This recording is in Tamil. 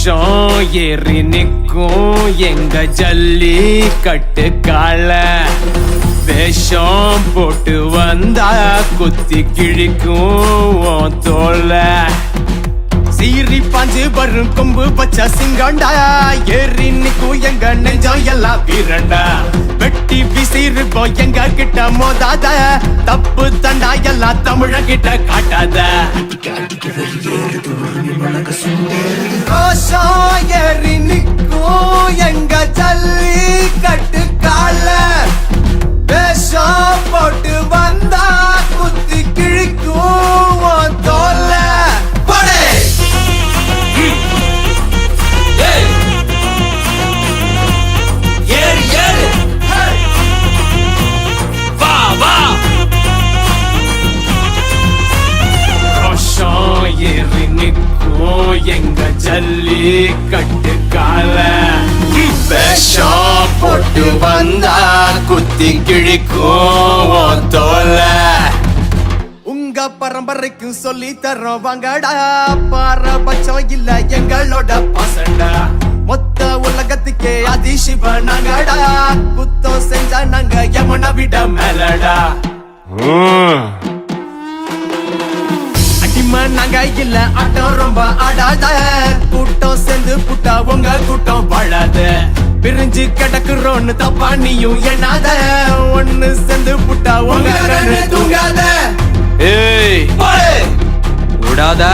ரோஷம் ஏறி நிக்கும் எங்க ஜல்லி கட்டு கால வேஷம் போட்டு வந்தா குத்தி கிழிக்கும் தோல சீரி பாஞ்சு வரும் கொம்பு பச்சா சிங்கண்டா ஏறி நிக்கும் எங்க நெஞ்சம் எல்லாம் வீரண்டா வெட்டி விசிறுப்போம் எங்க கிட்ட மோதாத தப்பு தண்டா எல்லாம் தமிழ கிட்ட காட்டாத ரோஷம் ஏறி நிக்கும் எங்க ஜல்லி கட்டு கால வேஷம் போட்டு வந்தா குத்தி கிழிக்கும் தோல ஏறி நிற்கும் எங்க ஜல்லி கட்டு கால வேஷம் போட்டு வந்தா குத்தி கிழிக்கும் தோல உங்க பரம்பரைக்கு சொல்லி தரோம் வாங்கடா பாரபட்சம் இல்ல எங்களோட பசண்டா மொத்த உலகத்துக்கே அதிசிவ நாங்கடா குத்தம் செஞ்சா நாங்க யமுனை விட மேலடா நாங்க இல்ல ஆட்டம் ரொம்ப ஆடாத கூட்டம் சேர்ந்து புட்டா உங்க கூட்டம் வாழாத பிரிஞ்சு கிடக்குறோன்னு தப்பா நீயும் எண்ணாத ஒண்ணு சேர்ந்து புட்டா உங்க தூங்காத ஏய் விடாத